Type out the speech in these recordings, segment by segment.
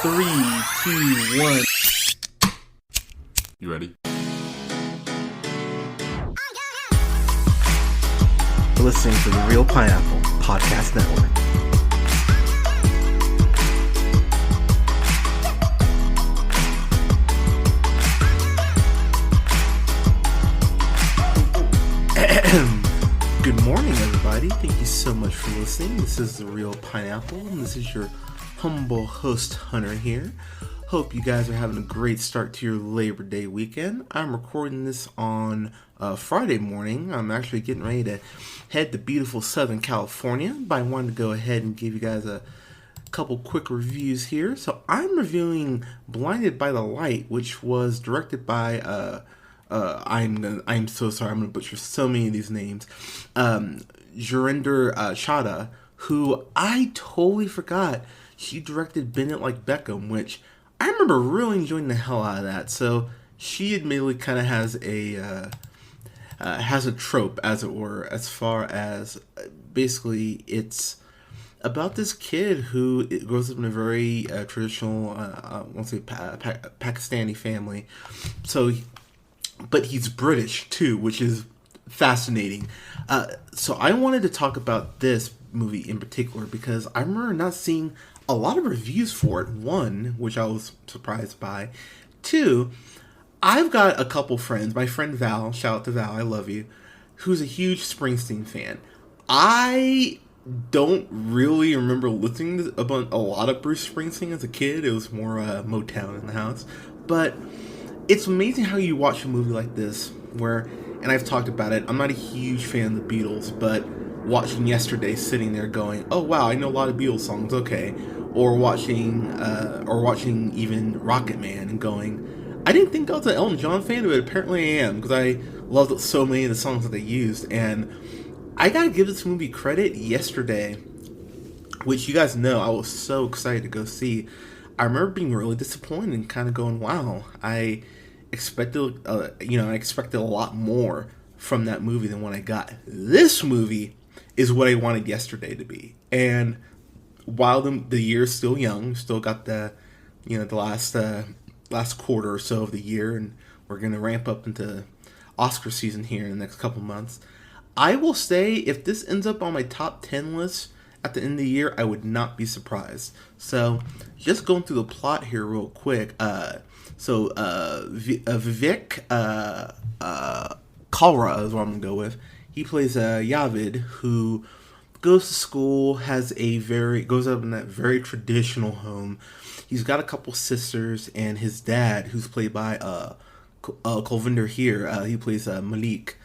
Three, two, one. You ready? You're listening to the Real Pineapple Podcast Network. Good morning, everybody. Thank you so much for listening. This is the Real Pineapple, and this is your humble host, Hunter, here. Hope you guys are having a great start to your Labor Day weekend. I'm recording this on Friday morning. I'm actually getting ready to head to beautiful Southern California, but I wanted to go ahead and give you guys a couple quick reviews here. So I'm reviewing Blinded by the Light, which was directed by I'm so sorry, I'm gonna butcher so many of these names. Jurinder Chadha, who I totally forgot she directed Bend It Like Beckham, which I remember really enjoying the hell out of that. So she admittedly kind of has a trope, as it were, as far as basically it's about this kid who grows up in a very traditional, I won't say Pakistani family. But he's British too, which is fascinating. So I wanted to talk about this movie in particular because I remember not seeing a lot of reviews for it. One, which I was surprised by. Two, I've got a couple friends. My friend Val, shout out to Val, I love you, who's a huge Springsteen fan. I don't really remember listening to a lot of Bruce Springsteen as a kid. It was more Motown in the house. But it's amazing how you watch a movie like this where, and I've talked about it, I'm not a huge fan of the Beatles, but watching Yesterday, sitting there going, oh wow, I know a lot of Beatles songs, okay. Or watching even Rocket Man and going, I didn't think I was an Elton John fan, but apparently I am, because I loved so many of the songs that they used. And I gotta give this movie credit. Yesterday, which you guys know I was so excited to go see, I remember being really disappointed and kind of going, wow, I expected a lot more from that movie than what I got. This movie is what I wanted Yesterday to be. And while the year's still young, still got the last quarter or so of the year, and we're going to ramp up into Oscar season here in the next couple months, I will say if this ends up on my top 10 list at the end of the year, I would not be surprised. So, just going through the plot here real quick. Vivek Kalra is what I'm going to go with. He plays Yavid, who goes to school, goes up in that very traditional home. He's got a couple sisters, and his dad, who's played by Kulvinder here, he plays Malik.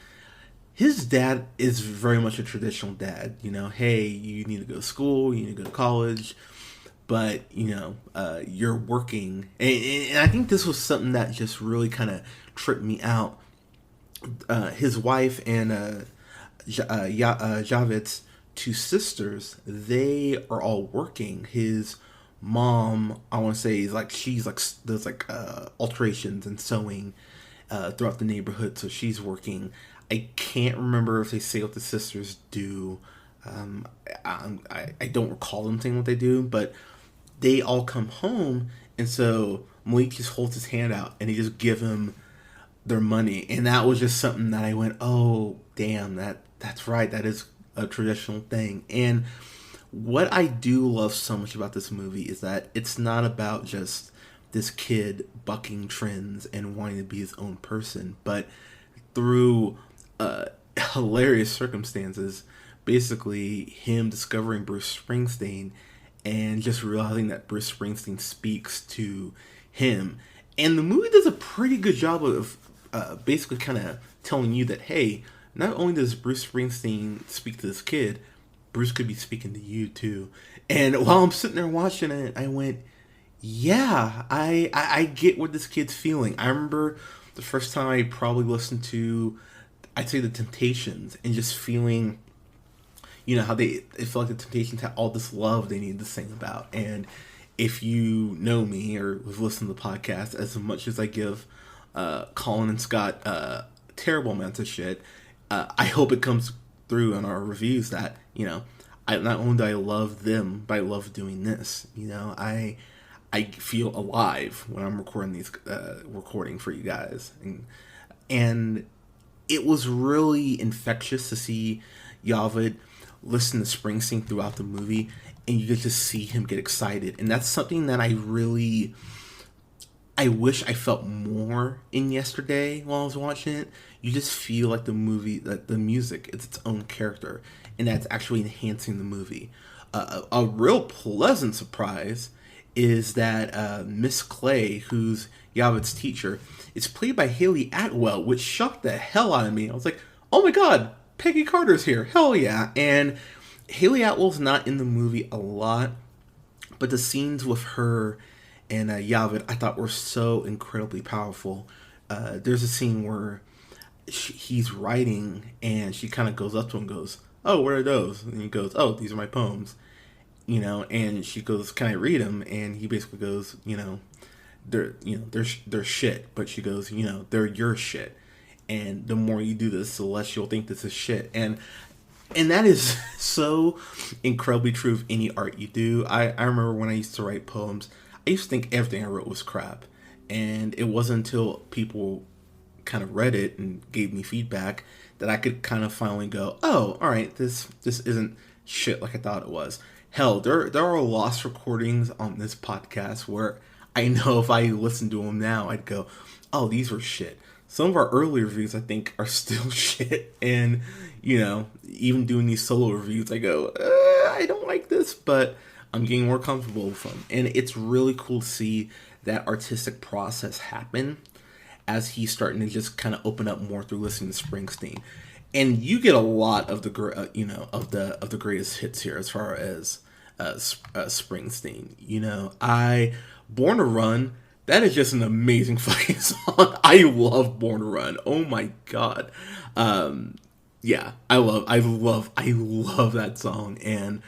His dad is very much a traditional dad. You know, hey, you need to go to school, you need to go to college, but, you're working. And I think this was something that just really kind of tripped me out. His wife and Javed's two sisters, they are all working. His mom, I want to say, does alterations and sewing throughout the neighborhood, so she's working. I can't remember if they say what the sisters do. I don't recall them saying what they do, but they all come home, and so Malik just holds his hand out, and he just give him their money, and that was just something that I went, oh, damn, that's right, that is a traditional thing. And what I do love so much about this movie is that it's not about just this kid bucking trends and wanting to be his own person, but through hilarious circumstances, basically him discovering Bruce Springsteen and just realizing that Bruce Springsteen speaks to him. And the movie does a pretty good job of basically kind of telling you that, hey, not only does Bruce Springsteen speak to this kid, Bruce could be speaking to you too. And while I'm sitting there watching it, I went, yeah, I get what this kid's feeling. I remember the first time I probably listened to, I'd say, The Temptations, and just feeling, how they feel like The Temptations had all this love they needed to sing about. And if you know me or have listened to the podcast, as much as I give Colin and Scott terrible amounts of shit, I hope it comes through on our reviews that, I not only do I love them, but I love doing this. I feel alive when I'm recording these recording for you guys, and it was really infectious to see Yavid listen to Springsteen throughout the movie, and you get to see him get excited, and that's something that I wish I felt more in yesterday while I was watching it. You just feel like the movie, that the music is its own character, and that's actually enhancing the movie. A real pleasant surprise is that Miss Clay, who's Yavid's teacher, is played by Haley Atwell, which shocked the hell out of me. I was like, oh my god, Peggy Carter's here, hell yeah. And Haley Atwell's not in the movie a lot, but the scenes with her and Yavid I thought were so incredibly powerful. There's a scene where he's writing and she kind of goes up to him and goes, oh, what are those? And he goes, oh, these are my poems. And she goes, can I read them? And he basically goes, they're shit. But she goes, they're your shit. And the more you do this, the less you'll think this is shit. And that is so incredibly true of any art you do. I remember when I used to write poems, I used to think everything I wrote was crap. And it wasn't until people kind of read it and gave me feedback that I could kind of finally go, oh, all right, this isn't shit like I thought it was. Hell, there are lost recordings on this podcast where I know if I listened to them now, I'd go, oh, these were shit. Some of our early reviews, I think, are still shit. And, even doing these solo reviews, I go, I don't like this, but I'm getting more comfortable with them. And it's really cool to see that artistic process happen as he's starting to just kind of open up more through listening to Springsteen. And you get a lot of the greatest hits here as far as Springsteen. Born to Run, that is just an amazing fucking song. I love Born to Run. Oh my god. Yeah, I love that song. And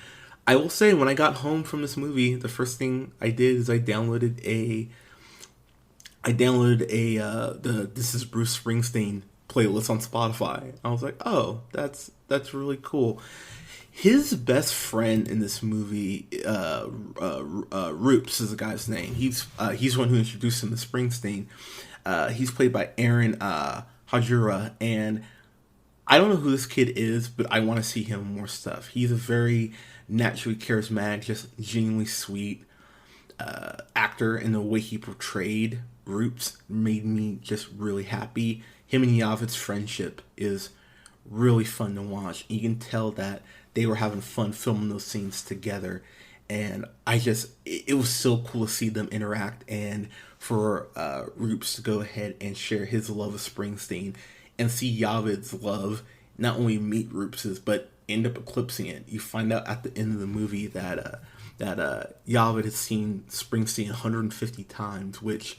I will say, when I got home from this movie, the first thing I did is I downloaded the This Is Bruce Springsteen playlist on Spotify. I was like, oh, that's really cool. His best friend in this movie, Roops is the guy's name. He's the one who introduced him to Springsteen. He's played by Aaron Hajura, and I don't know who this kid is, but I want to see him in more stuff. He's a very naturally charismatic, just genuinely sweet actor, and the way he portrayed Roops made me just really happy. Him and Yavid's friendship is really fun to watch. You can tell that they were having fun filming those scenes together, and it was so cool to see them interact, and for Roops to go ahead and share his love of Springsteen, and see Yavid's love not only meet Roops's, but end up eclipsing it. You find out at the end of the movie that Yavid has seen Springsteen 150 times, which,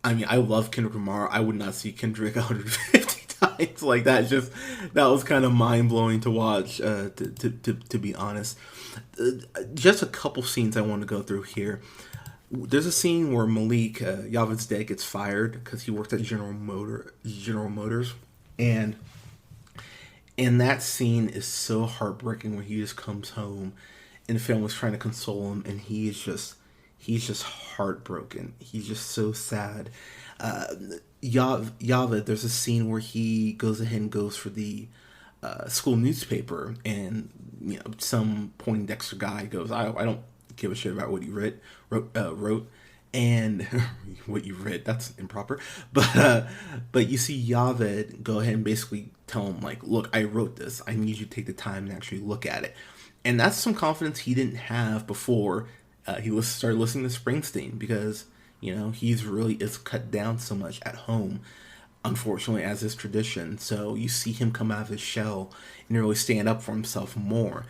I mean, I love Kendrick Lamar. I would not see Kendrick 150 times like that. That was kind of mind-blowing to watch, to be honest. Just a couple scenes I want to go through here. There's a scene where Malik, Yavid's dad, gets fired because he worked at General Motors, and that scene is so heartbreaking when he just comes home and the family's trying to console him, and he's just heartbroken. He's just so sad. Yavid, there's a scene where he goes ahead and goes for the school newspaper, and some Poindexter guy goes, I don't give a shit about what you wrote, and what you read, that's improper, but you see Yavid go ahead and basically tell him, like, look, I wrote this, I need you to take the time and actually look at it. And that's some confidence he didn't have before he started listening to Springsteen, because he's really is cut down so much at home, unfortunately, as is tradition. So you see him come out of his shell and really stand up for himself more.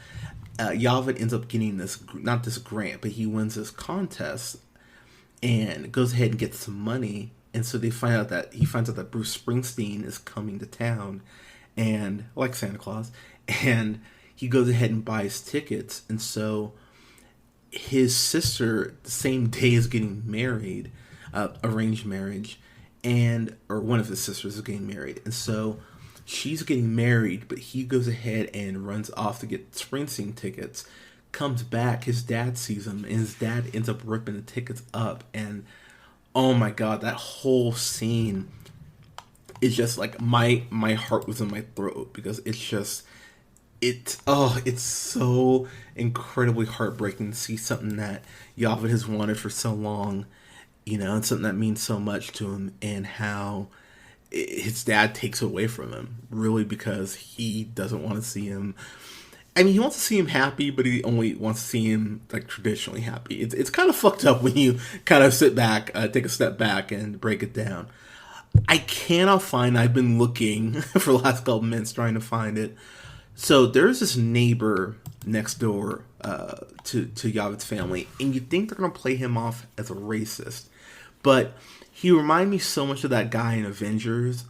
Yavid ends up getting not this grant, but he wins this contest and goes ahead and gets some money. And so he finds out that Bruce Springsteen is coming to town, and like Santa Claus, and he goes ahead and buys tickets. And so his sister, the same day as getting married, arranged marriage, or one of his sisters is getting married, and so she's getting married, but he goes ahead and runs off to get Springsteen tickets, comes back, his dad sees him, and his dad ends up ripping the tickets up. And oh my god, that whole scene is just like my heart was in my throat, because it's just it's so incredibly heartbreaking to see something that Yavid has wanted for so long, and something that means so much to him, and how his dad takes it away from him, really, because he doesn't want to see him. I mean, he wants to see him happy, but he only wants to see him like traditionally happy. It's kind of fucked up when you kind of sit back, take a step back, and break it down. I cannot find. I've been looking for the last couple minutes trying to find it. So there's this neighbor next door to Yavid's family, and you think they're gonna play him off as a racist, but he reminded me so much of that guy in Avengers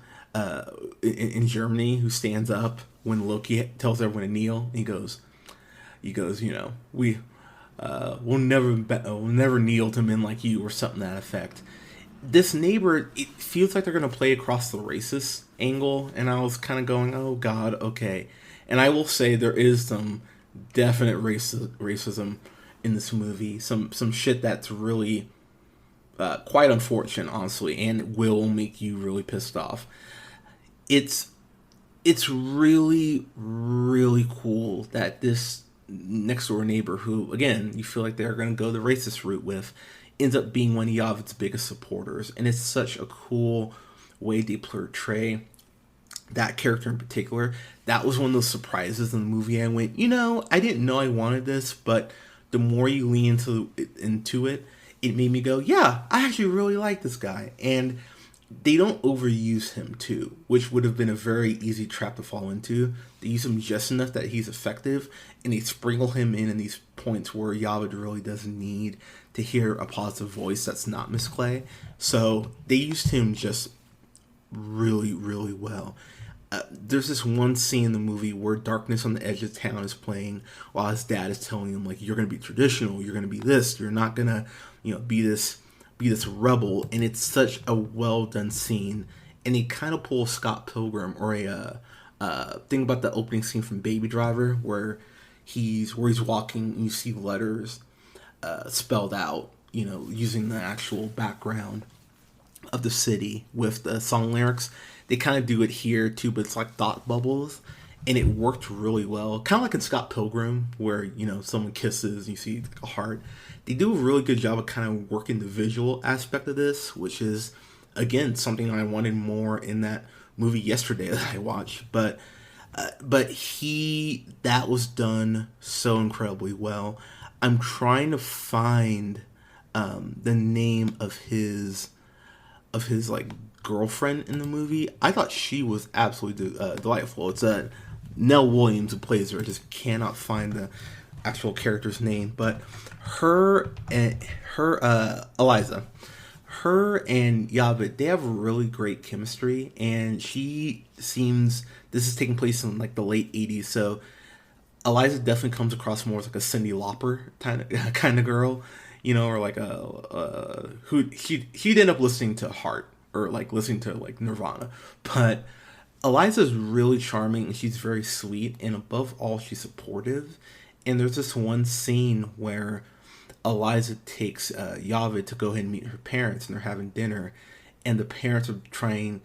in Germany who stands up when Loki tells everyone to kneel. He goes, we'll never kneel to men like you, or something to that effect. This neighbor, it feels like they're gonna play across the racist angle, and I was kind of going, oh god, okay. And I will say there is some definite racism in this movie, some shit that's really quite unfortunate, honestly, and will make you really pissed off. It's really, really cool that this next door neighbor, who, again, you feel like they're going to go the racist route with, ends up being one of Yavid's biggest supporters. And it's such a cool way to portray that character in particular. That was one of those surprises in the movie. I went, I didn't know I wanted this, but the more you lean into it, it made me go, yeah, I actually really like this guy. And they don't overuse him too, which would have been a very easy trap to fall into. They use him just enough that he's effective, and they sprinkle him in these points where Yavid really doesn't need to hear a positive voice that's not Miss Clay. So they used him just really, really well. There's this one scene in the movie where Darkness on the Edge of Town is playing while his dad is telling him, like, you're going to be traditional, you're going to be this, you're not going to, be this rebel. And it's such a well done scene. And he kind of pulls Scott Pilgrim, or a thing about the opening scene from Baby Driver, where he's walking and you see letters spelled out, using the actual background of the city with the song lyrics. They kind of do it here too, but it's like thought bubbles, and it worked really well. Kind of like in Scott Pilgrim, where someone kisses, and you see a heart. They do a really good job of kind of working the visual aspect of this, which is, again, something I wanted more in that movie Yesterday that I watched. But that was done so incredibly well. I'm trying to find the name of his like girlfriend in the movie. I thought she was absolutely delightful. It's Nell Williams who plays her. I just cannot find the actual character's name, but her Eliza, her and Yavid, they have really great chemistry, and she seems, this is taking place in like the late 80s, so Eliza definitely comes across more as like a Cyndi Lauper kind of girl, or like who she'd end up listening to Heart, or like listening to like Nirvana. But Eliza's really charming, and she's very sweet, and above all, she's supportive. And there's this one scene where Eliza takes Yavid to go ahead and meet her parents, and they're having dinner, and the parents are trying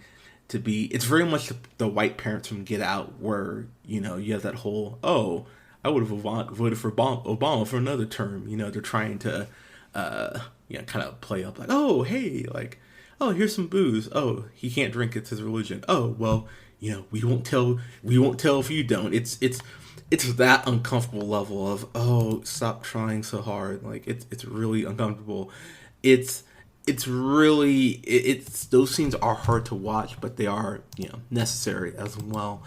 to be, it's very much the white parents from Get Out, where you have that whole, oh, I would have voted for Obama for another term. They're trying to kind of play up like, oh, hey, like, oh, here's some booze. Oh, he can't drink, it's his religion. Oh, well, we won't tell if you don't. It's that uncomfortable level of, oh, stop trying so hard. Like, it's really uncomfortable. It's those scenes are hard to watch, but they are, necessary as well.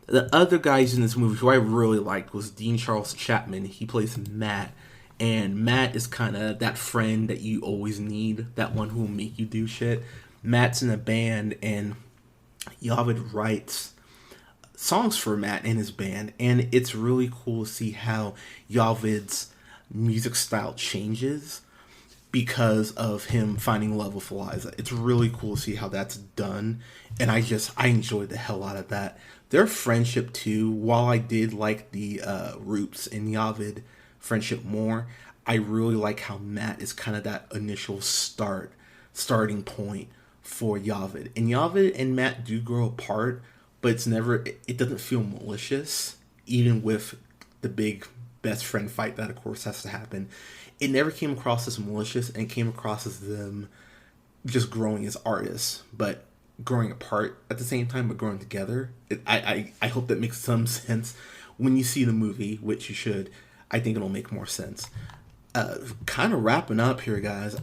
The other guys in this movie who I really liked was Dean Charles Chapman. He plays Matt, and Matt is kind of that friend that you always need, that one who will make you do shit. Matt's in a band, and Yavid writes songs for Matt and his band, and it's really cool to see how Yavid's music style changes because of him finding love with Eliza. It's really cool to see how that's done, and I enjoyed the hell out of that. Their friendship too, while I did like the Roots and Yavid friendship more. I really like how Matt is kind of that initial starting point for Yavid. And Yavid and Matt do grow apart, but it doesn't feel malicious, even with the big best friend fight that of course has to happen. It never came across as malicious, and it came across as them just growing as artists, but growing apart at the same time, but growing together. I hope that makes some sense when you see the movie, which you should. I think it'll make more sense. Kind of wrapping up here, guys.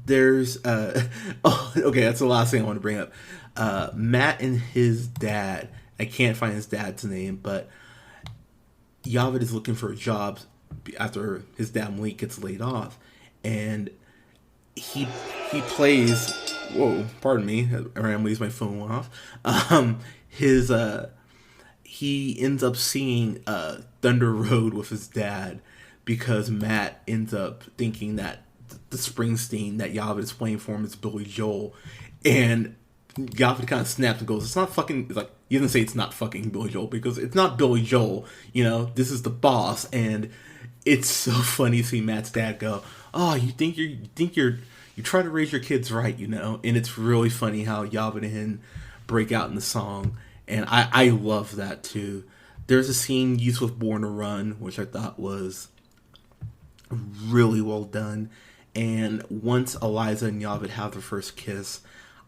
There's oh, okay, that's the last thing I want to bring up. Matt and his dad. I can't find his dad's name, but Yavid is looking for a job after his dad Malik gets laid off, and he plays. Whoa, pardon me. I randomly used my phone went off. His he ends up singing Thunder Road with his dad because Matt ends up thinking that the Springsteen that Yavid is playing for him is Billy Joel, and Yavid kind of snaps and goes, "It's not fucking." It's like, he doesn't say it's not fucking Billy Joel because it's not Billy Joel. You know, this is the boss, and it's so funny to see Matt's dad go, "Oh, you try to raise your kids right, you know," and it's really funny how Yavid and him break out in the song, and I love that too. There's a scene used with Born to Run, which I thought was really well done, and once Eliza and Yavid have their first kiss,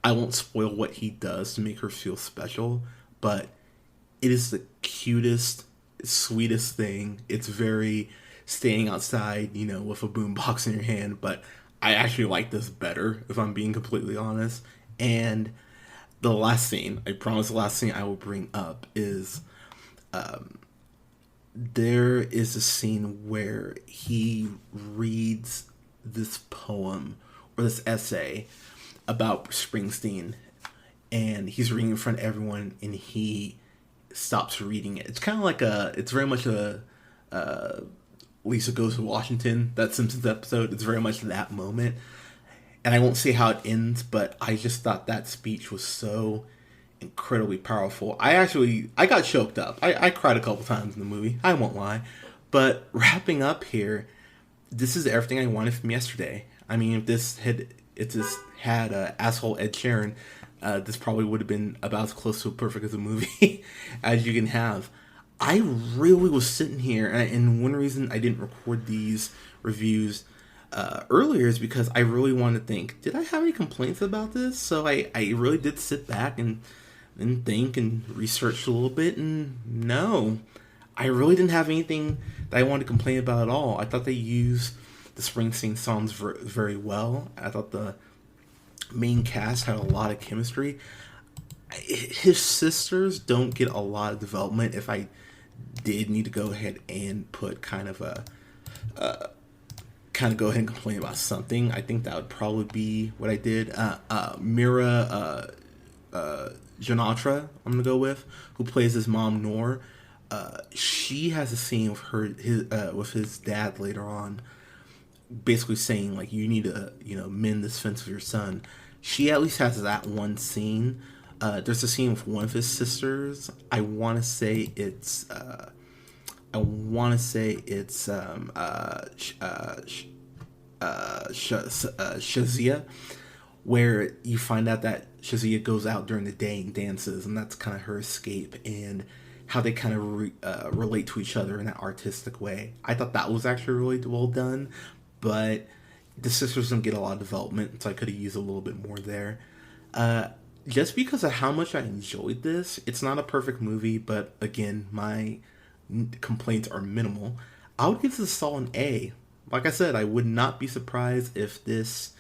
I won't spoil what he does to make her feel special, but it is the cutest, sweetest thing. It's very staying outside, you know, with a boombox in your hand, but I actually like this better, if I'm being completely honest. And the last scene, I promise the last scene I will bring up is, there is a scene where he reads this poem, or this essay, about Springsteen, and he's reading in front of everyone, and he stops reading it. It's kind of like it's very much a Lisa Goes to Washington, that Simpsons episode. It's very much that moment, and I won't say how it ends, but I just thought that speech was so incredibly powerful. I got choked up. I cried a couple times in the movie, I won't lie. But wrapping up here, this is everything I wanted from yesterday. I mean, if this had asshole Ed Sheeran, this probably would have been about as close to perfect as a movie as you can have. I really was sitting here, and one reason I didn't record these reviews earlier is because I really wanted to think, did I have any complaints about this? So I really did sit back and think and research a little bit, and no, I really didn't have anything that I wanted to complain about at all. I thought they used the Springsteen songs very well. I thought the main cast had a lot of chemistry. His sisters don't get a lot of development. If I did need to go ahead and put kind of go ahead and complain about something, I think that would probably be what I did. Mira Janatra, I'm gonna go with, who plays his mom Noor. She has a scene with his dad later on, basically saying, like, you need to, you know, mend this fence with your son. She at least has that one scene. There's a scene with one of his sisters. I want to say it's Shazia, where you find out that Shazia goes out during the day and dances, and that's kind of her escape, and how they kind of relate to each other in that artistic way. I thought that was actually really well done, but the sisters don't get a lot of development, so I could have used a little bit more there. Just because of how much I enjoyed this, it's not a perfect movie, but again, my complaints are minimal. I would give this a solid A. Like I said, I would not be surprised if this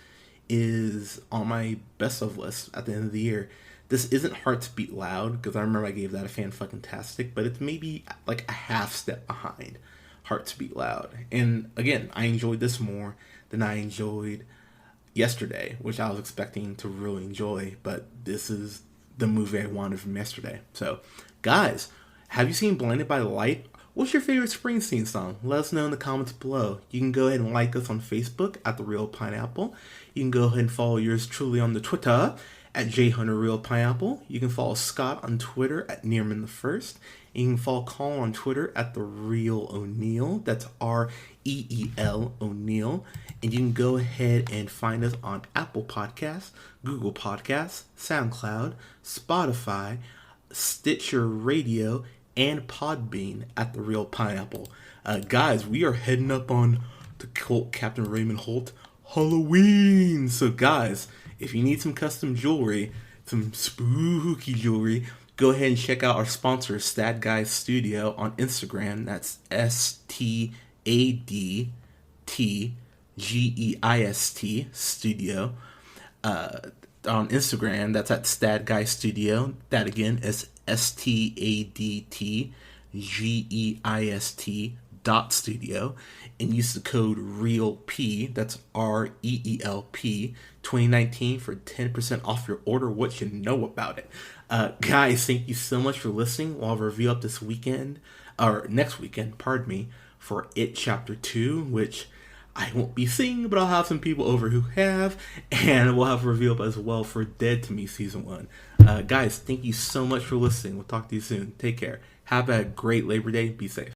is on my best of list at the end of the year. This isn't Hearts Beat Loud, because I remember I gave that a fan-fucking-tastic, but it's maybe like a half step behind Hearts Beat Loud. And again, I enjoyed this more than I enjoyed yesterday, which I was expecting to really enjoy, but this is the movie I wanted from yesterday. So, guys, have you seen Blinded by the Light? What's your favorite Springsteen song? Let us know in the comments below. You can go ahead and like us on Facebook at TheReelPineapple. You can go ahead and follow yours truly on the Twitter at JHunterRealPineapple. You can follow Scott on Twitter at Nearmanthefirst. And you can follow Colin on Twitter at TheReelOneal. That's REEL O'Neal. And you can go ahead and find us on Apple Podcasts, Google Podcasts, SoundCloud, Spotify, Stitcher Radio, and Podbean at The Real Pineapple. Guys, we are heading up on the cult Captain Raymond Holt Halloween. So guys, if you need some custom jewelry, some spooky jewelry, go ahead and check out our sponsor, Stad Guys Studio, on Instagram. That's STADTGEIST Studio. On Instagram, that's at Stad Guy Studio. That again is STADTGEIST.studio, and use the code REELP, that's REELP 2019 for 10% off your order. What you know about it. Guys, thank you so much for listening. We'll have a review up this weekend, or next weekend, pardon me, for It Chapter 2, which I won't be seeing, but I'll have some people over who have, and we'll have a review up as well for Dead to Me Season 1. Guys, thank you so much for listening. We'll talk to you soon. Take care. Have a great Labor Day. Be safe.